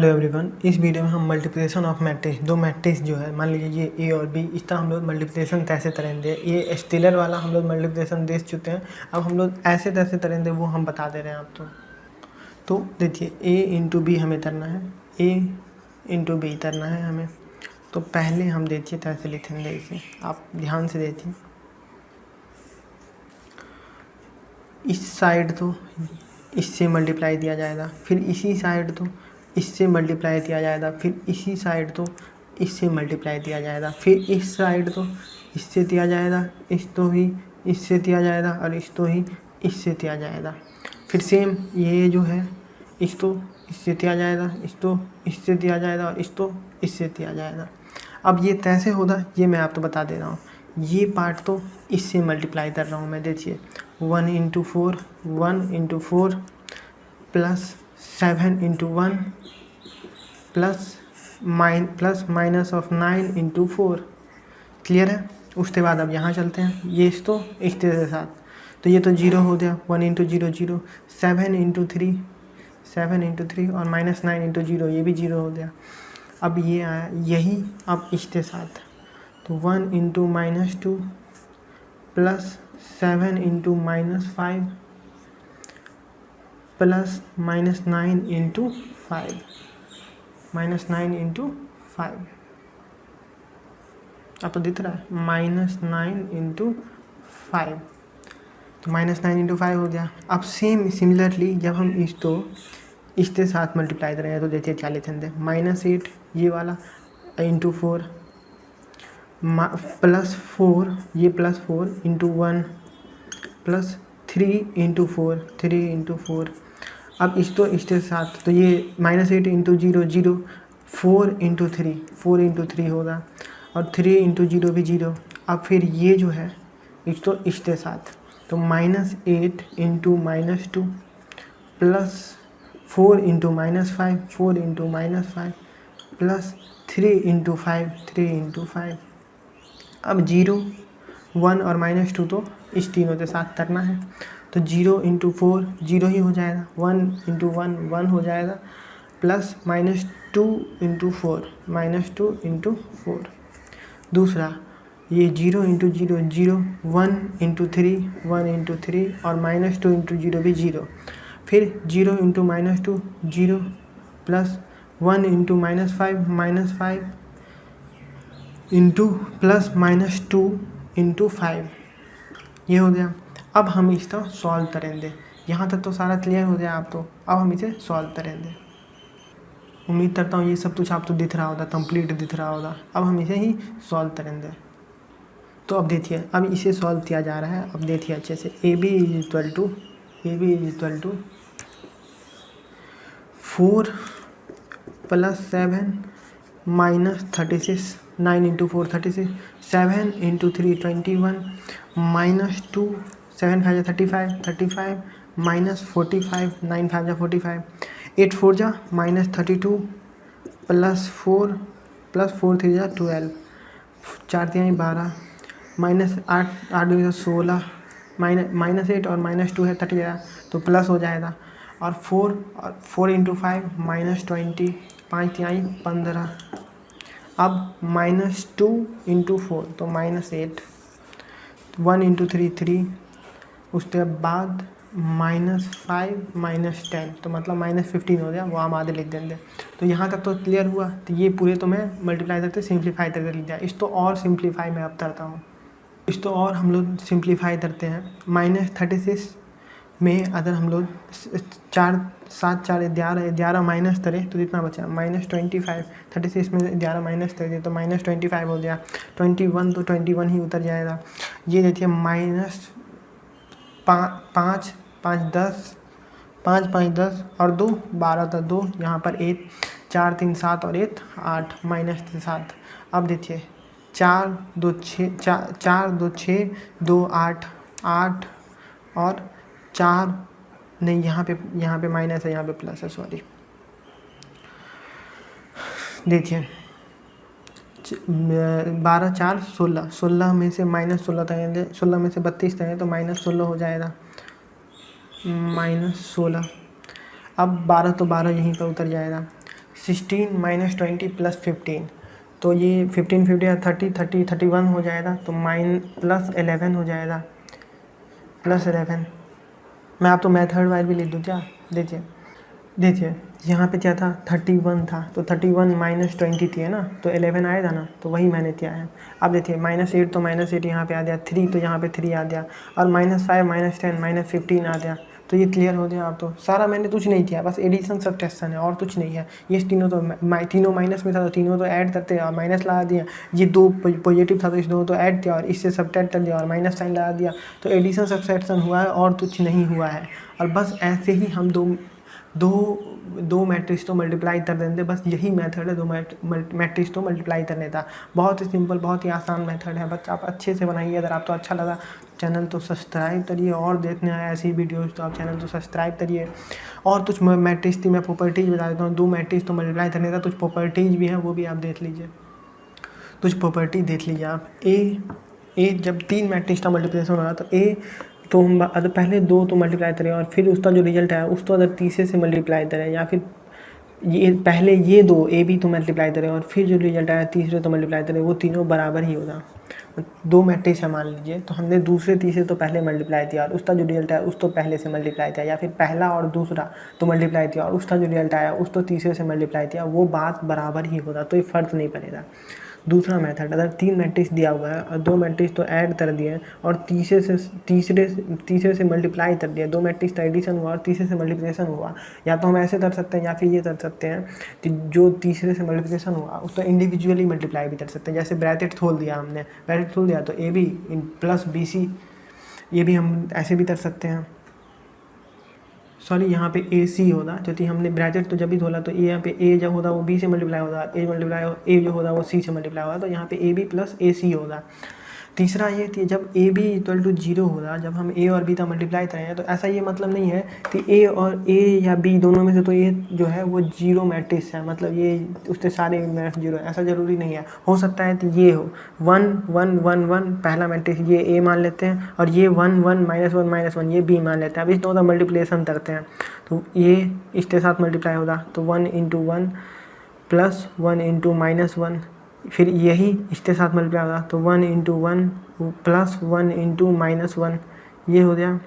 Hello everyone, इस video में हम मल्टीप्लिकेशन ऑफ मैट्रिक्स, दो मैट्रिक्स जो है मान लीजिए ये ए और बी, इस तरह हम लोग मल्टीप्लिकेशन कैसे करेंगे। ये स्टेलर वाला हम लोग मल्टीप्लिकेशन देख चुके हैं, अब हम लोग ऐसे कैसे करेंगे वो हम बता दे रहे हैं आपको। तो देखिए ए इंटू बी हमें करना है, ए इंटू बी करना है हमें। तो पहले हम देखिए कैसे लिखेंगे इसे, आप ध्यान से देखिए। इस साइड तो इससे मल्टीप्लाई दिया जाएगा, फिर इसी साइड तो इससे मल्टीप्लाई दिया जाएगा, फिर इसी साइड तो इससे मल्टीप्लाई दिया जाएगा, फिर इस साइड तो इससे दिया जाएगा, इस तो ही इससे दिया जाएगा और इस तो ही इससे दिया जाएगा। फिर सेम ये जो है इस तो इससे दिया जाएगा, इस तो इससे दिया जाएगा और इस तो इससे दिया जाएगा। अब ये कैसे होगा ये मैं आपको बता दे रहा हूँ। ये पार्ट तो इससे मल्टीप्लाई कर रहा हूँ मैं, देखिए 1 into 4 plus 7 into 1 plus minus of 9 into 4। Clear है। उसके बाद अब यहाँ चलते हैं, ये इस तो इसके साथ, तो ये तो 0 हो गया, 1 इंटू 0 0, 7 इंटू 3 और माइनस 9 इंटू 0, ये भी 0 हो गया। अब ये आया यही अब इसके साथ, तो 1 into -2 plus 7 into -5 plus -9 into 5, -9 into 5, आपको दिख रहा है -9 इंटू 5, तो -9 इंटू 5 हो गया। अब सिमिलरली जब हम इसके साथ मल्टीप्लाई करेंगे तो देखिए क्या लिखेंगे, -8 ये वाला इंटू 4 प्लस 4 ये प्लस 4 इंटू 1 प्लस 3 इंटू 4 अब इसके साथ तो ये -8 इंटू 0 0, 4 इंटू 3 होगा और 3 इंटू 0 भी 0। अब फिर ये जो है इसके साथ तो -8 into -2 plus 4 into -5 plus 3 into 5। अब 0 1 और -2 तो इस तीनों के साथ करना है, तो 0 इंटू 4 0 ही हो जाएगा, 1 इंटू 1 1 हो जाएगा, प्लस -2 इंटू 4 दूसरा ये 0 इंटू 0 0, 1 इंटू 3 और -2 इंटू 0 भी 0, फिर 0 into -2 0 plus 1 into -5 into plus -2 into 5, ये हो गया। अब हम इसका सॉल्व करेंगे। यहाँ तक तो सारा क्लियर हो गया आप तो, अब हम इसे सॉल्व करेंगे। उम्मीद करता हूँ ये सब कुछ आपको दिख रहा होगा, कंप्लीट दिख रहा होगा। अब हम इसे ही सॉल्व करेंगे। तो अब देखिए, अब इसे सॉल्व किया जा रहा है। अब देखिए अच्छे से, A B is equal to 4 plus 7 minus 36, 9 into 4 36, 7 into 3 21, -2 7 5 35 minus 45, 9 5 45, 8 4 जा -32 प्लस 4 3 जा 12, 4 3 12, -8 2 16, -8 और -2 है 30 गया तो प्लस हो जाएगा, और 4 इंटू 5 -20, 5 3 15। अब -2 इंटू 4 तो -8, 1 इंटू 3 उसके बाद -5 -10 तो मतलब -15 हो गया, वो हम आधे लिख देंगे। तो यहाँ तक तो क्लियर हुआ। तो ये पूरे तो मैं मल्टीप्लाई करके सिंप्लीफाई करके लिख दिया। इस तो और सिंप्लीफाई मैं अब करता हूँ, इस तो और हम लोग सिंप्लीफाई करते हैं। -36 में अगर हम लोग 4 7 4 11 माइनस करें तो कितना बचा, -25, 36 में 11 माइनस करें तो -25 हो गया, 21 तो 21 ही उतर जाएगा। ये देखिए -5 5 10 और 2 12 था 2, यहाँ पर 1 4 3 7 और 1 8 -7। अब देखिए 4 2 6 2 8 8 और 4 नहीं, यहाँ पे माइनस है, यहाँ पे प्लस है, सॉरी। देखिए 12 4 16 में से -16 तक, 16 में से 32 तक तो -16 हो जाएगा, -16। अब 12 तो 12 यहीं पर उतर जाएगा, 16 माइनस 20 प्लस 15, तो ये 15 15 30 30 31 हो जाएगा, तो प्लस 11 हो जाएगा, प्लस 11। मैं आप तो मेथड वाइज भी लिख दूँ क्या? देखिए यहाँ पे क्या था, 31 था, तो 31 माइनस 20 थी, है ना, तो 11 आएगा ना, तो वही मैंने किया है। अब देखिए -8 तो -8 यहाँ पे आ गया, 3 तो यहाँ पे 3 आ गया, और -5 -10 -15 आ गया। तो ये क्लियर हो गया। आप तो सारा मैंने कुछ नहीं किया, बस एडिशन सब्ट्रैक्शन है और कुछ नहीं है। ये तीनों तो तीनों माइनस में था, तो तीनों तो ऐड करते और माइनस लगा दिया। ये 2 पॉजिटिव था, तो इस दोनों तो ऐड किया और इससे सब्ट्रैक्ट कर दिया और माइनस साइन लगा दिया। तो एडिशन सब्ट्रैक्शन हुआ है और कुछ नहीं हुआ है। और बस ऐसे ही हम दो मैट्रिक्स तो मल्टीप्लाई कर देते, बस यही मेथड है, दो मैट्रिक्स तो मल्टीप्लाई करने का। बहुत ही सिंपल, बहुत ही आसान मेथड है, बस आप अच्छे से बनाइए। अगर आपको अच्छा लगा चैनल तो सब्सक्राइब करिए, और देखने आए ऐसी वीडियोज़ तो आप चैनल तो सब्सक्राइब करिए। और कुछ मैट्रिक्स थी, मैं प्रॉपर्टीज बता देता हूँ। 2 मैट्रिक्स तो मल्टीप्लाई करने का कुछ प्रॉपर्टीज भी है, वो भी आप देख लीजिए। कुछ प्रॉपर्टी देख लीजिए आप। ए जब 3 मैट्रिक्स का मल्टीप्लिकेशन हो रहा तो ए तो हम अगर पहले 2 तो मल्टीप्लाई करें और फिर उसका जो रिजल्ट है उसको अगर तीसरे से मल्टीप्लाई करें, या फिर ये पहले ये 2 ए बी तो मल्टीप्लाई करें और फिर जो रिजल्ट आया तीसरे तो मल्टीप्लाई करें, वो तीनों बराबर ही होगा। 2 मैट्रिक्स है मान लीजिए, तो हमने दूसरे तीसरे तो पहले मल्टीप्लाई किया और उसका जो रिजल्ट आया उस तो पहले से मल्टीप्लाई किया, या फिर पहला और दूसरा तो मल्टीप्लाई किया और उसका जो रिजल्ट आया उस तो तीसरे से मल्टीप्लाई किया, वो बात बराबर ही होगा, तो ये फ़र्क नहीं पड़ेगा। दूसरा मेथड, अगर 3 मैट्रिक्स दिया हुआ है और 2 मैट्रिक्स तो ऐड कर दिए और तीसरे से मल्टीप्लाई कर दिया, 2 मैट्रिक्स का एडिशन हुआ और तीसरे से मल्टीप्लिकेशन हुआ, या तो हम ऐसे कर सकते हैं या फिर ये कर सकते हैं कि जो तीसरे से मल्टीप्लिकेशन हुआ उसको इंडिविजुअली मल्टीप्लाई भी कर सकते हैं। जैसे ब्रैकेट खोल दिया हमने, ब्रैकेट खोल दिया तो A B plus B C, ये भी हम ऐसे भी कर सकते हैं। सॉरी, यहाँ पे ए सी होगा, क्योंकि हमने ब्रैकेट तो जब भी खोला तो यहाँ पे ए जब होगा वो बी से मल्टीप्लाई होगा, ए जो होगा वो सी से मल्टीप्लाई होगा, तो यहाँ पे ए बी प्लस ए सी होगा। तीसरा ये थी, जब ए बी इक्वल टू 0 होगा, जब हम ए और बी का मल्टीप्लाई करेंगे, तो ऐसा ये मतलब नहीं है कि ए या बी दोनों में से तो ए जो है वो 0 मैट्रिक्स है, मतलब ये उसके सारे मैट्रिक्स 0 है, ऐसा ज़रूरी नहीं है। हो सकता है कि ये हो 1 1 1 1 पहला मैट्रिक्स, ये ए मान लेते हैं, और ये 1 1 -1 -1 ये बी मान लेते हैं। अब इस दोनों का मल्टीप्लिकेशन करते हैं, तो ये इसके साथ मल्टीप्लाई होगा, तो 1 × 1 प्लस 1 × -1, फिर यही इसके साथ मल्टीप्लाई होगा, तो 1 × 1 प्लस 1 × -1, ये हो गया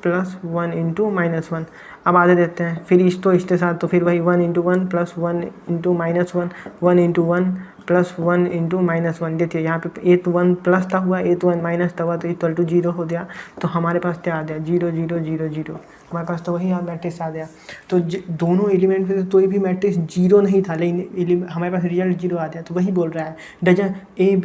प्लस 1 × -1। अब आगे देते हैं, फिर इसके साथ तो फिर वही 1 × 1 प्लस 1 × -1, 1 × 1 प्लस 1 × -1। देखिए यहाँ पे 8 1 प्लस था हुआ, 8 1 माइनस था हुआ, तो इक्वल टू 0 हो गया। तो हमारे पास क्या आ गया, 0 0 0 0, हमारे पास तो वही मैट्रिक्स आ गया। तो दोनों एलिमेंट में कोई भी मैट्रिक्स 0 नहीं था, लेकिन हमारे पास रिजल्ट 0 आ गया। तो वही बोल रहा है, doesn't A ×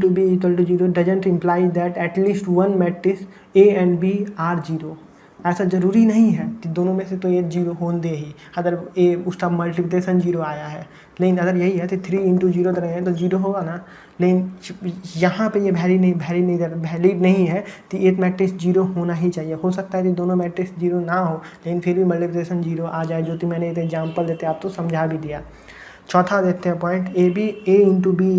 B equal to 0 doesn't imply that at least one matrix A and B are 0। ऐसा ज़रूरी नहीं है कि दोनों में से तो ये 0 होंगे ही, अगर ए उसका मल्टीप्लिकेशन 0 आया है। लेकिन अगर यही है तो 3 × 0 करेंगे तो 0 होगा ना। लेकिन यहाँ पे ये वैलिड नहीं है कि एक मैट्रिक्स 0 होना ही चाहिए। हो सकता है कि दोनों मैट्रिक्स 0 ना हो, लेकिन फिर भी मल्टीप्लिकेशन 0 आ जाए, जो कि मैंने एक एग्जाम्पल देते आप तो समझा भी दिया। चौथा देखते हैं point, A × B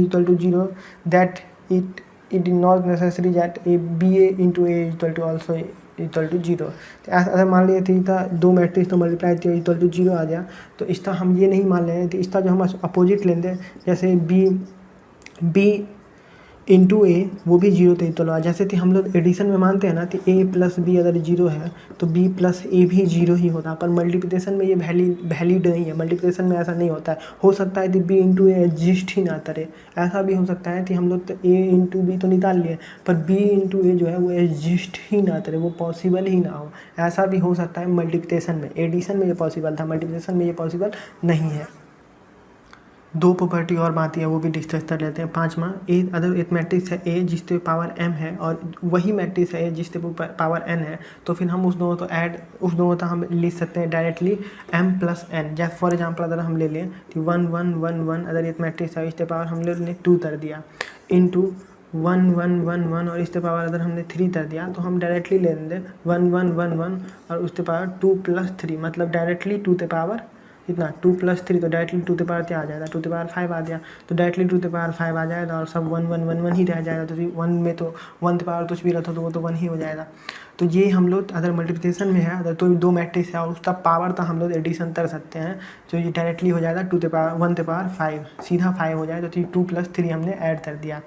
equal to 0 that it is not necessary that B A × A equal to also equal to 0। तो अगर मान लिया थीटा 2 मैट्रिक्स तो मल्टीप्लाई किया इक्वल टू 0 आ गया, तो इसका हम ये नहीं मान लें कि इसका जो हम अपोजिट लेंगे, जैसे बी इंटू ए वो भी 0 तो इक्वल हुआ। जैसे कि हम लोग एडिशन में मानते हैं ना कि ए प्लस बी अगर 0 है तो बी प्लस ए भी 0 ही होता, पर मल्टीप्लिकेशन में ये वैलिड नहीं है। मल्टीप्लिकेशन में ऐसा नहीं होता है। हो सकता है कि बी इंटू ए एग्जिस्ट ही ना करे, ऐसा भी हो सकता है कि हम लोग तो ए इंटू बी तो निकाल लिए, पर बी इंटू ए जो है वो एग्जिस्ट ही ना करे, वो पॉसिबल ही ना हो। ऐसा भी हो सकता है मल्टीप्लिकेशन में। एडिशन में ये पॉसिबल था, मल्टीप्लिकेशन में ये पॉसिबल नहीं है। 2 प्रॉपर्टी और बाकी है, वो भी डिस्कस कर लेते हैं। 5वां, अगर एक मैट्रिक्स है ए जिसके पावर m है और वही मैट्रिक्स है जिसके पावर n है, तो फिर हम उस दोनों का हम लिख सकते हैं डायरेक्टली m + n। जैसे फॉर एग्जांपल अगर हम ले लें कि 1 1 1 1, अगर एक मैट्रिक्स है इसके पावर हम लोग ने 2 कर दिया, इंटू 1 1 1 1, और इसके पावर अगर हमने 3 कर दिया, तो हम डायरेक्टली ले लेंगे 1 1 1 1 और उसके पावर 2 + 3, मतलब डायरेक्टली 2 के पावर इतना 2+3 तो डायरेक्टली टू द पावर क्या आ जाएगा, टू द पावर 5 आ गया, तो डायरेक्टली टू द पावर 5 आ जाएगा और सब 1 1 1 1 ही रह जाएगा। तो 1 में तो 1 द पावर कुछ भी रहता तो वो तो 1 ही हो जाएगा। तो ये हम लोग अगर मल्टीप्लिकेशन में है, अगर तो 2 मैट्रिक्स है और उसका पावर तो हम लोग एडिशन कर सकते हैं, तो ये डायरेक्टली हो जाएगा 1 द पावर 5 सीधा 5 हो जाएगा। तो 2+3 हमने ऐड कर दिया।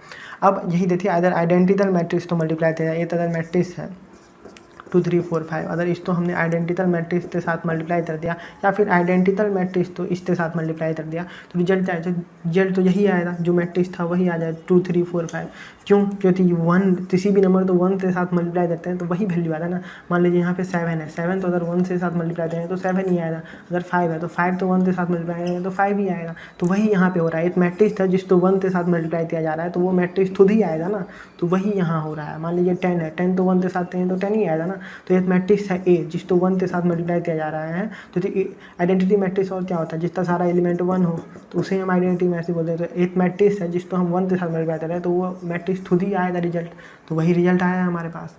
अब यही देखिए, अगर आइडेंटिकल मैट्रिक्स तो मल्टीप्लाई करेगा, ये तो अगर मैट्रिक्स है 2 3 4 5, अगर इसको हमने आइडेंटिकल मैट्रिक्स के साथ मल्टीप्लाई कर दिया या फिर आइडेंटिकल मैट्रिक्स तो इसके साथ मल्टीप्लाई कर दिया, तो रिजल्ट क्या है, रिजल्ट तो यही आएगा, जो मैट्रिक्स था वही आ जाएगा 2 3 4 5। क्यों? क्योंकि 1 किसी भी नंबर तो 1 के साथ मल्टीप्लाई करते हैं तो वही वैल्यू आता है ना। मान लीजिए यहाँ पे 7 है, 7 तो अगर 1 के साथ मल्टीप्लाई करेंगे तो 7 ही आएगा। अगर 5 है तो 5 तो 1 के साथ मल्टीप्लाई करेंगे तो 5 ही आएगा। तो वही यहाँ पे हो रहा है, एक मैट्रिक्स था जिसको 1 के साथ मल्टीप्लाई किया जा रहा है तो वो मैट्रिक्स खुद ही आएगा ना। तो वही यहाँ हो रहा है। मान लीजिए 10 है, 10 तो 1 के साथ करेंगे तो 10 ही आएगा ना। तो एक मैट्रिक्स है ए जिसको 1 के साथ मल्टीप्लाई किया जा रहा है, तो आइडेंटिटी मैट्रिक्स और क्या होता है, जिसका सारा एलिमेंट 1 हो तो उसे हम आइडेंटिटी मैट्रिक्स बोलते हैं। तो एक मैट्रिक्स है जिसको हम 1 के साथ मल्टीप्लाई कर रहे हैं तो वो मैट्रिक्स खुद ही आएगा रिजल्ट। तो वही रिजल्ट आया है हमारे पास।